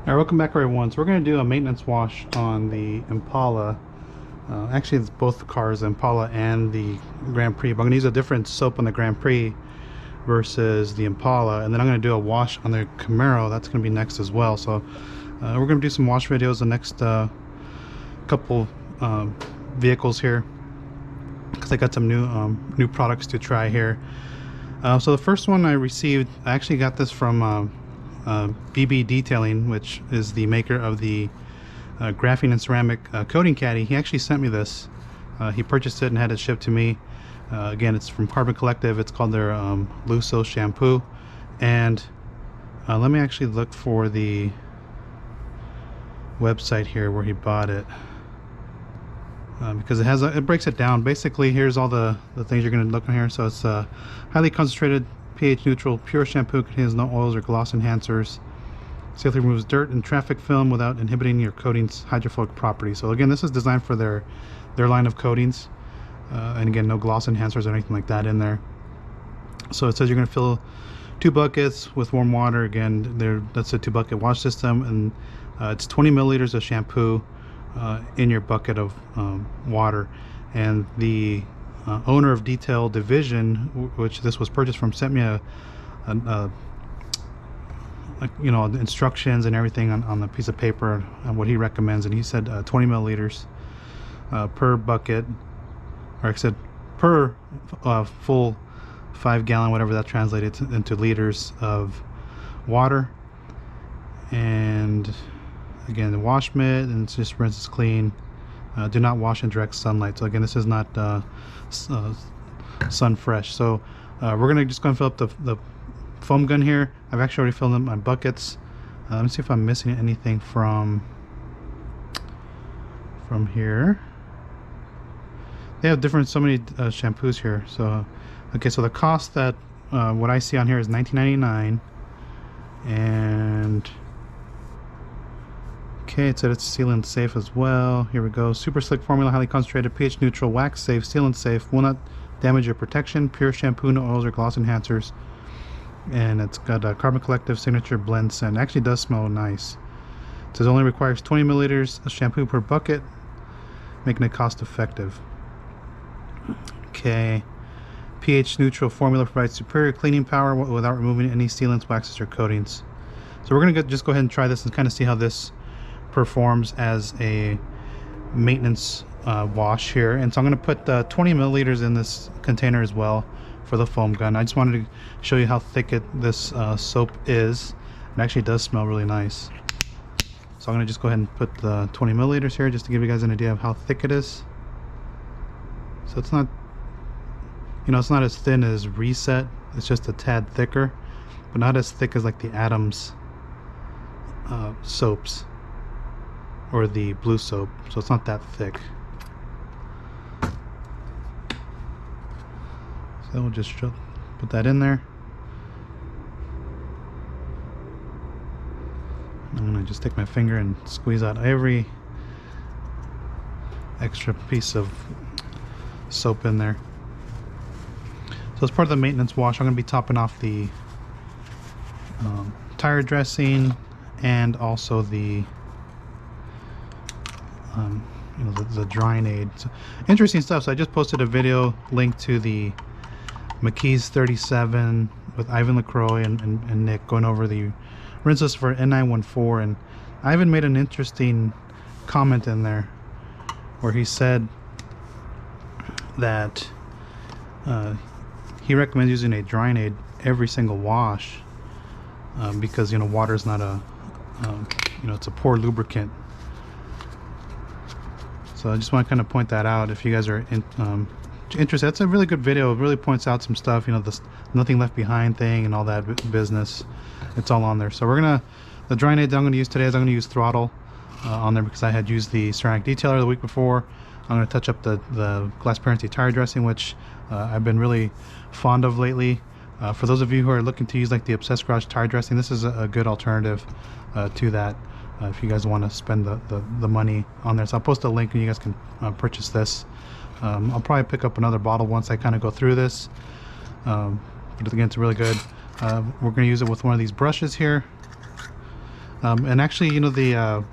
Alright, welcome back everyone. So we're going to do a maintenance wash on the Impala. Actually, it's both the cars, the Impala and the Grand Prix. But I'm going to use a different soap on the Grand Prix versus the Impala. And then I'm going to do a wash on the Camaro. That's going to be next as well. So we're going to do some wash videos the next couple vehicles here, because I got some new products to try here. So the first one I received, I actually got this from BB Detailing, which is the maker of the graphene and ceramic coating caddy. He actually sent me this. He purchased it and had it shipped to me. Again, it's from Carbon Collective. It's called their Lusso shampoo. And let me actually look for the website here where he bought it, because it breaks it down. Basically, here's all the things you're going to look on here. So it's highly concentrated, pH neutral, pure shampoo, contains no oils or gloss enhancers, safely removes dirt and traffic film without inhibiting your coating's hydrophobic properties. So again, this is designed for their line of coatings, and again, no gloss enhancers or anything like that in there. So it says you're going to fill 2 buckets with warm water. Again, that's a 2-bucket wash system, and it's 20 milliliters of shampoo in your bucket of water. And the owner of Detail Division, which this was purchased from, sent me instructions and everything on a piece of paper on what he recommends, and he said 20 milliliters per bucket, or I said per full 5-gallon, whatever that translated into liters of water. And again, the wash mitt, and it's just rinses clean. Do not wash in direct sunlight. So again, this is not sun fresh. So we're just gonna fill up the foam gun here. I've actually already filled up my buckets. Let me see if I'm missing anything from here. They have so many shampoos here. So okay, so the cost that what I see on here is $19.99, and okay, it said it's sealant safe as well. Here we go. Super slick formula, highly concentrated, pH neutral, wax safe, sealant safe, will not damage your protection, pure shampoo, no oils or gloss enhancers. And it's got a Carbon Collective signature blend scent. It actually does smell nice. It says only requires 20 milliliters of shampoo per bucket, making it cost effective. Okay. pH neutral formula provides superior cleaning power without removing any sealants, waxes, or coatings. So we're gonna just go ahead and try this and kind of see how this performs as a maintenance wash here. And so I'm going to put 20 milliliters in this container as well for the foam gun. I just wanted to show you how thick this soap is. It actually does smell really nice. So I'm going to just go ahead and put the 20 milliliters here just to give you guys an idea of how thick it is. So it's not, it's not as thin as Reset. It's just a tad thicker, but not as thick as like the Adams soaps or the blue soap, so it's not that thick. So we'll just put that in there. I'm gonna just take my finger and squeeze out every extra piece of soap in there. So as part of the maintenance wash, I'm gonna be topping off the tire dressing and also the the drying aid. So, interesting stuff. So I just posted a video linked to the McKee's 37 with Ivan LaCroix and Nick going over the rinses for N914, and Ivan made an interesting comment in there where he said that he recommends using a drying aid every single wash, because water is not a it's a poor lubricant. So I just want to kind of point that out if you guys are interested. That's a really good video. It really points out some stuff, the nothing left behind thing and all that business. It's all on there. So the drying aid that I'm going to use today is I'm going to use Throttle on there, because I had used the ceramic detailer the week before. I'm going to touch up the glass parency tire dressing, which I've been really fond of lately. For those of you who are looking to use like the Obsessed Garage tire dressing, this is a good alternative to that. If you guys want to spend the money on there. So I'll post a link and you guys can purchase this. I'll probably pick up another bottle once I kind of go through this, but again, it's really good. We're going to use it with one of these brushes here. And actually, you know, the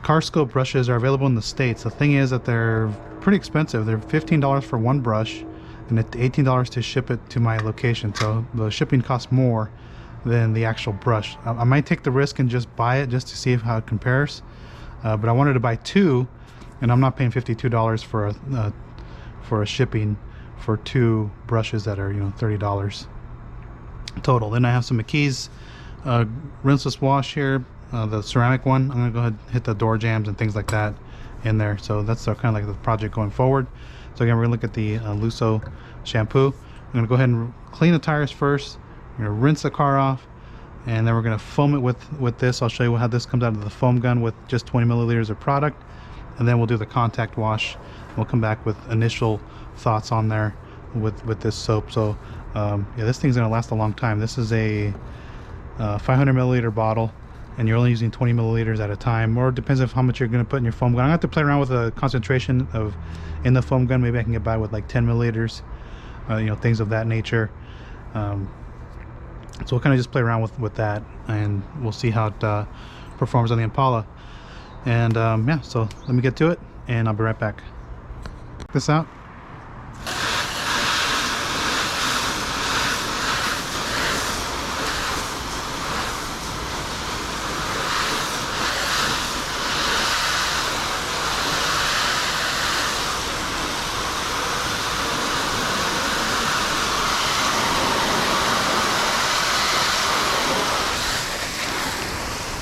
car scope brushes are available in the States. The thing is that they're pretty expensive. They're $15 for one brush and $18 to ship it to my location. So the shipping costs more than the actual brush. I might take the risk and just buy it just to see how it compares. But I wanted to buy two, and I'm not paying $52 for a shipping for two brushes that are, you know, $30 total. Then I have some McKee's rinseless wash here, the ceramic one. I'm gonna go ahead and hit the door jambs and things like that in there. So that's kind of like the project going forward. So again, we're gonna look at the Lusso shampoo. I'm gonna go ahead and clean the tires first. We're gonna rinse the car off, and then we're gonna foam it with this. I'll show you how this comes out of the foam gun with just 20 milliliters of product, and then we'll do the contact wash. We'll come back with initial thoughts on there with this soap. So yeah, this thing's gonna last a long time. This is a 500 milliliter bottle, and you're only using 20 milliliters at a time, or it depends on how much you're going to put in your foam gun. I'm going to have to play around with the concentration of in the foam gun. Maybe I can get by with like 10 milliliters, you know, things of that nature. So we'll kind of just play around with that, and we'll see how it performs on the Impala. And yeah, so let me get to it, and I'll be right back. Check this out.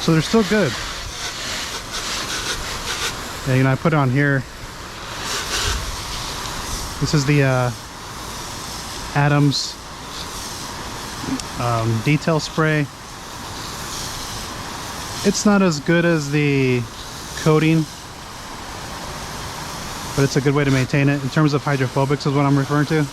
So they're still good. Yeah, you know, I put it on here. This is the Adams detail spray. It's not as good as the coating, but it's a good way to maintain it. In terms of hydrophobics is what I'm referring to.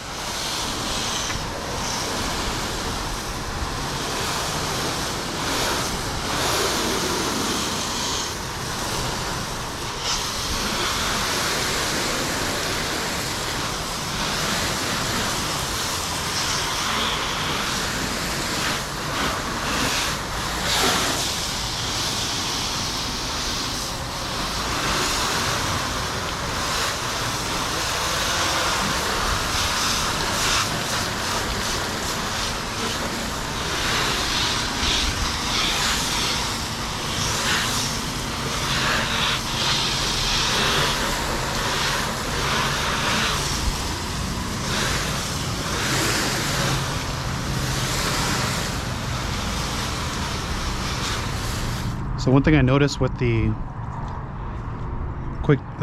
So one thing I noticed with the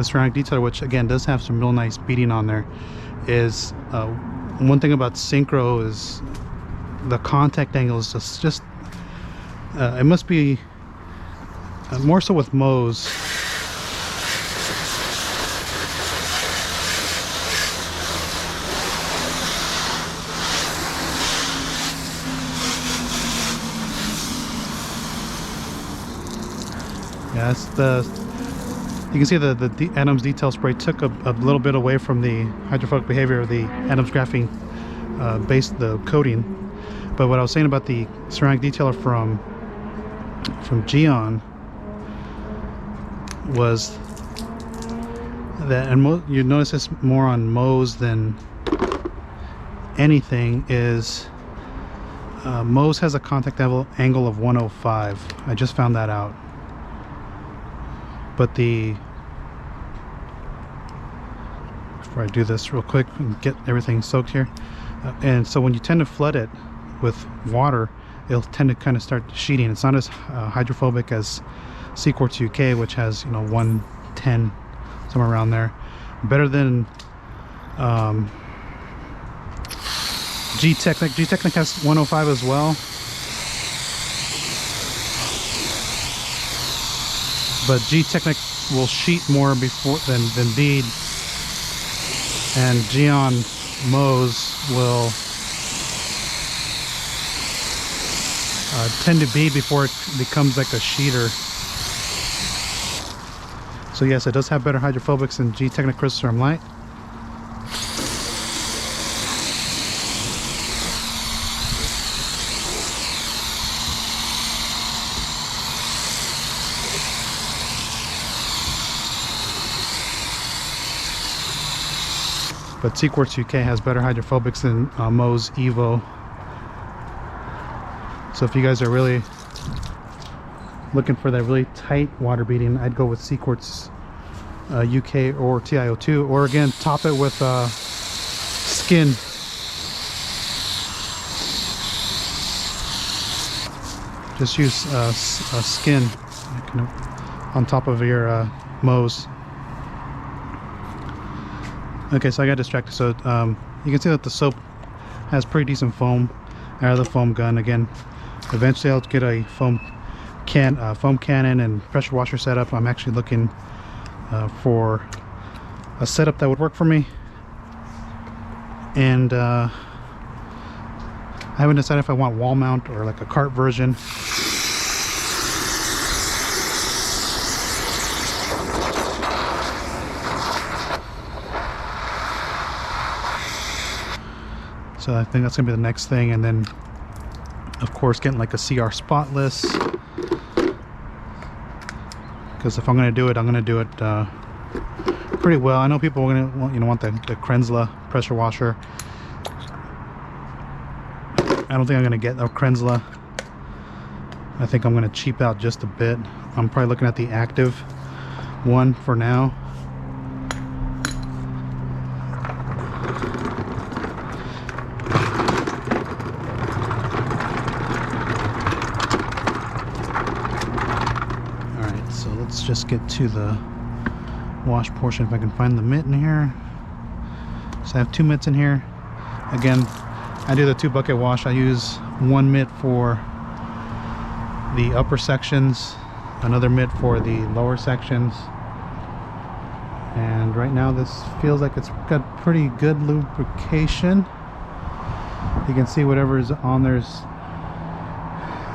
ceramic detailer, which again does have some real nice beading on there, is one thing about synchro is the contact angle is just it must be more so with Mohs. Yeah, it's you can see the Adams detail spray took a little bit away from the hydrophobic behavior of the Adams graphene base, the coating. But what I was saying about the ceramic detailer from Geon was that, and you notice this more on Mohs than anything, is Mohs has a contact angle of 105. I just found that out. But before I do this real quick and get everything soaked here, and so when you tend to flood it with water, it'll tend to kind of start sheeting. It's not as hydrophobic as C-Quartz UK, which has, you know, 110, somewhere around there. Better than G-Technic. G-Technic has 105 as well. But G-Technic will sheet more than bead, and Geon Mohs will tend to bead before it becomes like a sheeter. So yes, it does have better hydrophobics than G-Technic Crystal Serum Light. but Seaquartz UK has better hydrophobics than Moe's Evo. So if you guys are really looking for that really tight water beading, I'd go with Seaquartz UK or TiO2, or again top it with skin. Just use skin on top of your Moe's. Okay, so I got distracted. So you can see that the soap has pretty decent foam out of the foam gun. Again, eventually I'll get a foam cannon and pressure washer setup. I'm actually looking for a setup that would work for me, and I haven't decided if I want wall mount or like a cart version. So I think that's gonna be the next thing, and then of course getting like a CR spotless, because if I'm gonna do it, I'm gonna do it pretty well. I know people are gonna want the Krenzla pressure washer. I don't think I'm gonna get a Krenzla. I think I'm gonna cheap out just a bit. I'm probably looking at the active one for now. Let's just get to the wash portion if I can find the mitt in here. So I have 2 mitts in here. Again, I do the 2 bucket wash. I use 1 mitt for the upper sections, another mitt for the lower sections. And right now this feels like it's got pretty good lubrication. You can see whatever is on there's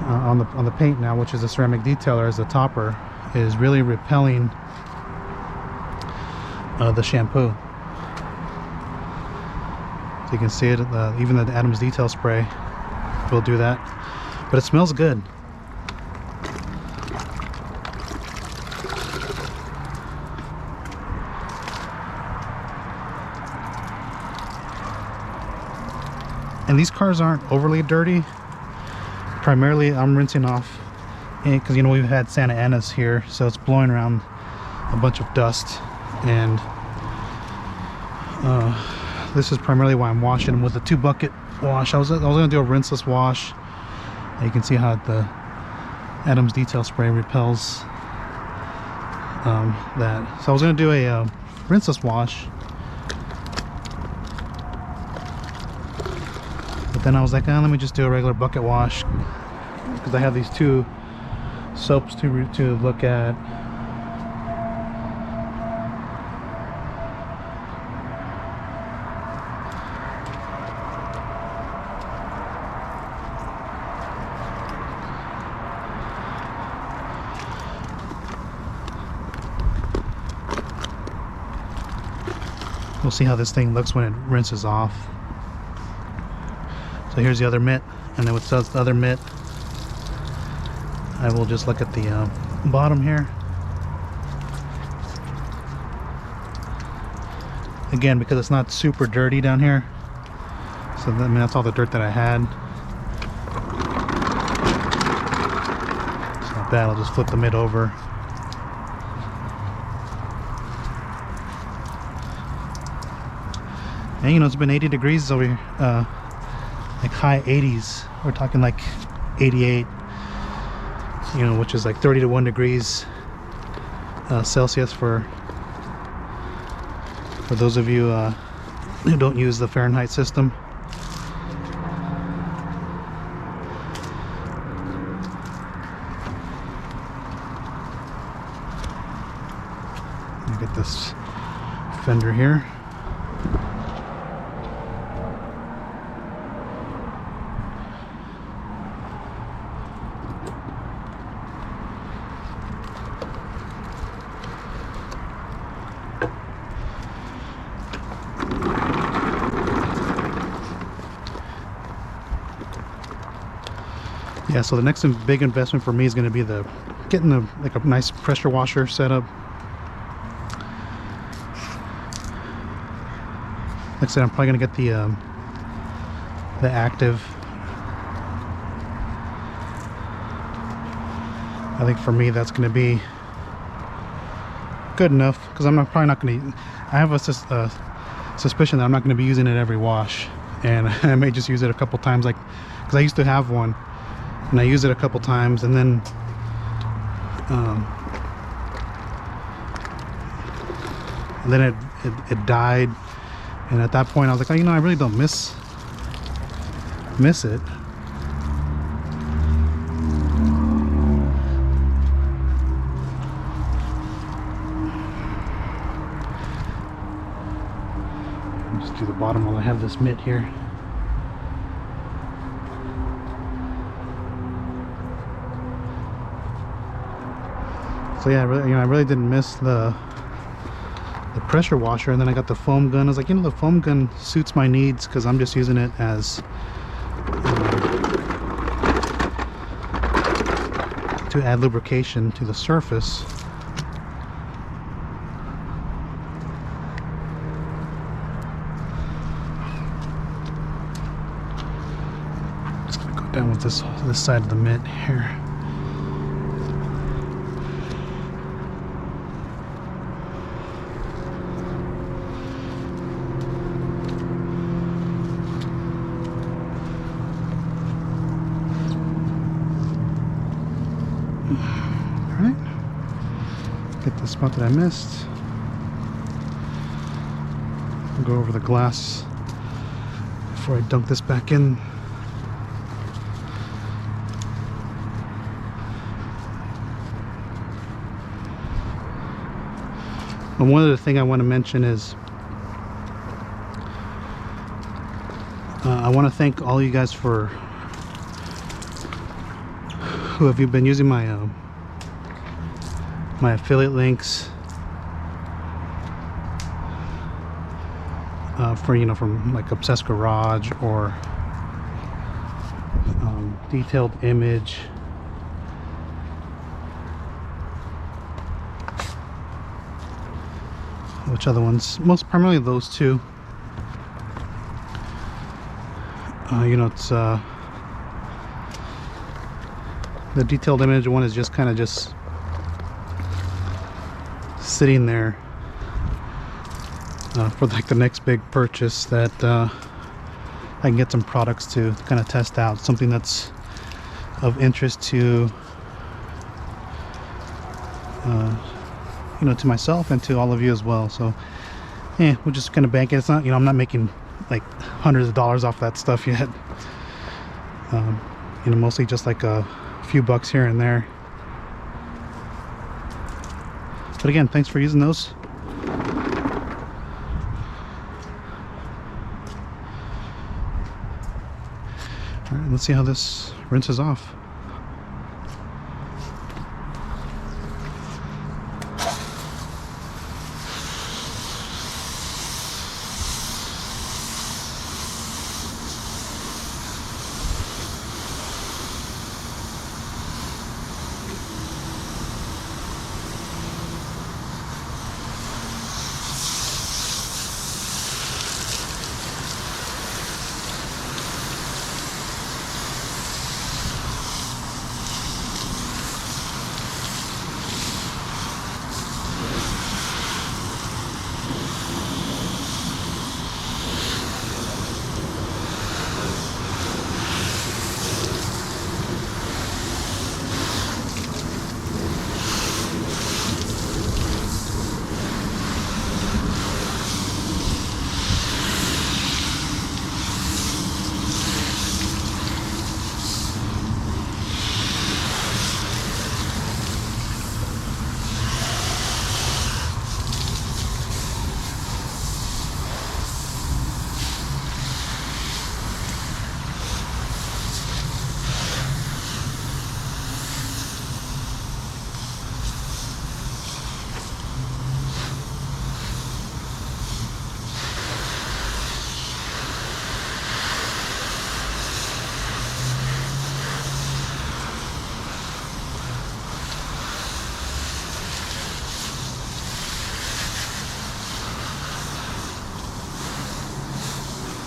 on the paint now, which is a ceramic detailer as the topper, is really repelling the shampoo. So you can see it, even the Adams detail spray will do that, but it smells good. And these cars aren't overly dirty. Primarily I'm rinsing off because we've had Santa Ana's here, so it's blowing around a bunch of dust, and this is primarily why I'm washing them with a 2 bucket wash. I was gonna do a rinseless wash. You can see how the Adams detail spray repels that. So I was gonna do a rinseless wash, but then I was like, let me just do a regular bucket wash, because I have these 2 soaps to look at. We'll see how this thing looks when it rinses off. So here's the other mitt, and then with the other mitt, I will just look at the bottom here. Again, because it's not super dirty down here, so that's all the dirt that I had. It's not bad. I'll just flip the mitt over. And it's been 80 degrees over here, like high 80s. We're talking like 88. Which is like 30 to 1 degrees Celsius for those of you who don't use the Fahrenheit system. Let me get this fender here. Yeah, so the next big investment for me is going to be getting a nice pressure washer setup. I said, I'm probably gonna get the active. I think for me that's gonna be good enough, because I'm probably not gonna. I have a suspicion that I'm not gonna be using it every wash, and I may just use it a couple times, like, because I used to have one, and I used it a couple times, and then it died, and at that point I was like, oh, you know, I really don't miss it. I'll just do the bottom while I have this mitt here. So yeah, I really didn't miss the pressure washer, and then I got the foam gun. I was like, you know, the foam gun suits my needs because I'm just using it as to add lubrication to the surface. Just gonna go down with this side of the mitt here. Alright, get the spot that I missed. I'll go over the glass before I dunk this back in. And one other thing I want to mention is I want to thank all you guys for who have you been using my my affiliate links for, you know, from like Obsessed Garage or Detailed Image. Which other ones? Most primarily those two. You know, it's the Detailed Image one is just kind of just sitting there for like the next big purchase that I can get some products to kind of test out, something that's of interest to you know, to myself and to all of you as well. So yeah, we're just gonna bank it. It's not, you know, I'm not making like hundreds of dollars off that stuff yet. You know, mostly just like a few bucks here and there. But again, thanks for using those. All right, let's see how this rinses off.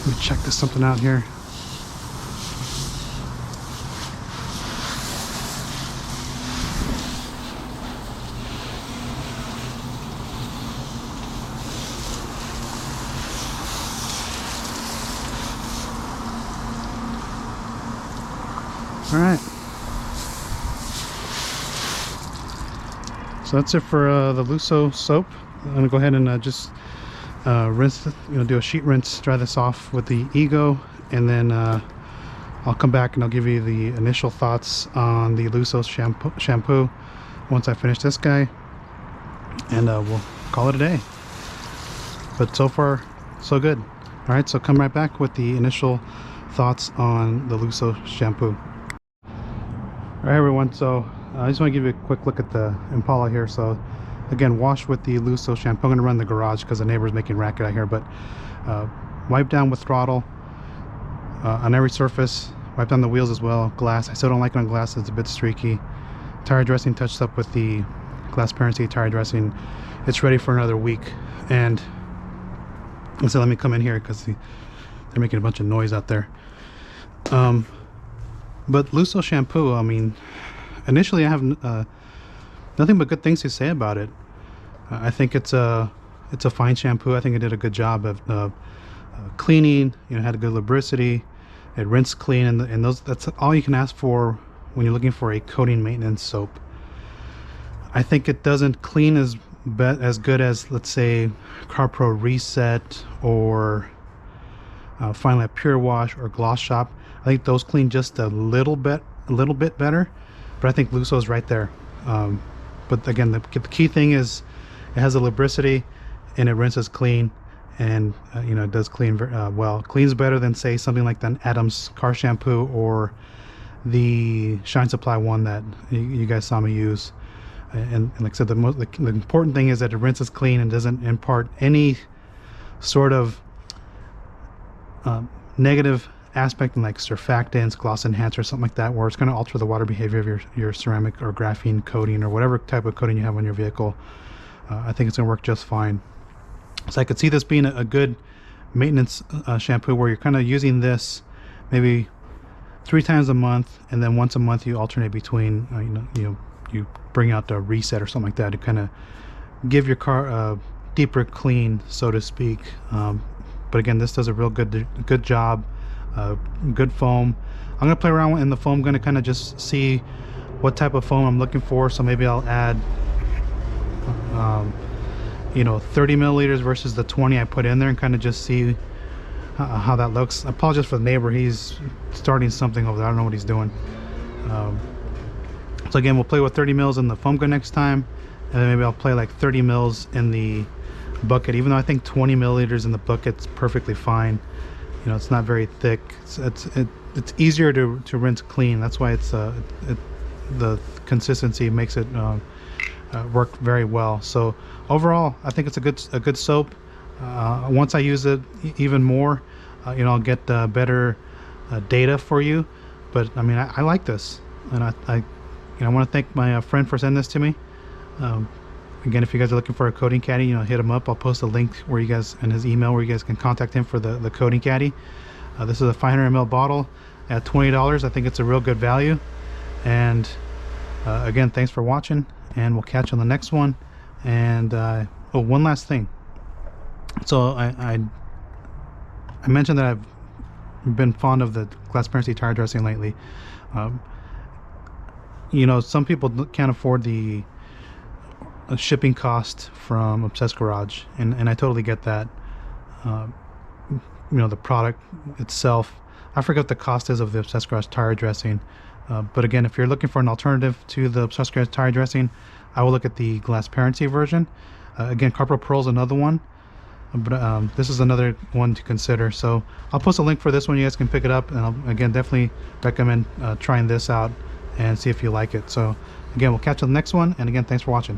me check this something out here. All right. So that's it for the Lusso soap. I'm gonna go ahead and just rinse, do a sheet rinse, dry this off with the Ego, and then I'll come back and I'll give you the initial thoughts on the Lusso shampoo once I finish this guy, and we'll call it a day. But so far, so good. All right, so come right back with the initial thoughts on the Lusso shampoo. All right, everyone, so I just want to give you a quick look at the Impala here. So again, wash with the Lusso shampoo. I'm going to run the garage because the neighbor's making racket out here, but wipe down with throttle on every surface. Wipe down the wheels as well. Glass, I still don't like it on glass, it's a bit streaky. Tire dressing touched up with the Glassparency tire dressing. It's ready for another week. And so let me come in here because they're making a bunch of noise out there. But Lusso shampoo, I mean, initially I have nothing but good things to say about it. I think it's a fine shampoo. I think it did a good job of cleaning. It had a good lubricity. It rinsed clean, and that's all you can ask for when you're looking for a coating maintenance soap. I think it doesn't clean as good as, let's say, CarPro Reset or finally a Pure Wash or Gloss Shop. I think those clean just a little bit better, but I think Lusso is right there. But again, the key thing is it has a lubricity and it rinses clean, and it does clean well. Cleans better than, say, something like the Adams car shampoo or the Shine Supply one that you guys saw me use. And like I said, the important thing is that it rinses clean and doesn't impart any sort of negative aspect in like surfactants, gloss enhancer, something like that, where it's going to alter the water behavior of your ceramic or graphene coating or whatever type of coating you have on your vehicle. I think it's going to work just fine. So I could see this being a good maintenance shampoo where you're kind of using this maybe 3 times a month, and then once a month you alternate between you bring out the Reset or something like that to kind of give your car a deeper clean, so to speak. But again, this does a real good job. Good foam. I'm gonna play around in the foam. I'm gonna kind of just see what type of foam I'm looking for. So maybe I'll add 30 milliliters versus the 20 I put in there, and kind of just see how that looks. I apologize for the neighbor. He's starting something over there. I don't know what he's doing. So again, we'll play with 30 mils in the foam gun next time, and then maybe I'll play like 30 mils in the bucket, even though I think 20 milliliters in the bucket's perfectly fine. It's not very thick. It's easier to rinse clean. That's why the consistency makes it work very well. So overall, I think it's a good soap. Once I use it even more, I'll get better data for you. But I mean, I like this, and I want to thank my friend for sending this to me. Again, if you guys are looking for a coating caddy, hit him up. I'll post a link where you guys, in his email, where you guys can contact him for the coating caddy. This is a 500 ml bottle at $20. I think it's a real good value. And again, thanks for watching, and we'll catch you on the next one. And one last thing. So I mentioned that I've been fond of the Glassparency tire dressing lately. Some people can't afford the shipping cost from Obsessed Garage, and I totally get that. The product itself, I forget what the cost is of the Obsessed Garage tire dressing, but again, if you're looking for an alternative to the Obsessed Garage tire dressing, I will look at the Glassparency version. Again, CarPro Pearl is another one, but this is another one to consider. So I'll post a link for this one. You guys can pick it up, and I'll again definitely recommend trying this out and see if you like it. So again, we'll catch you on the next one, and again, thanks for watching.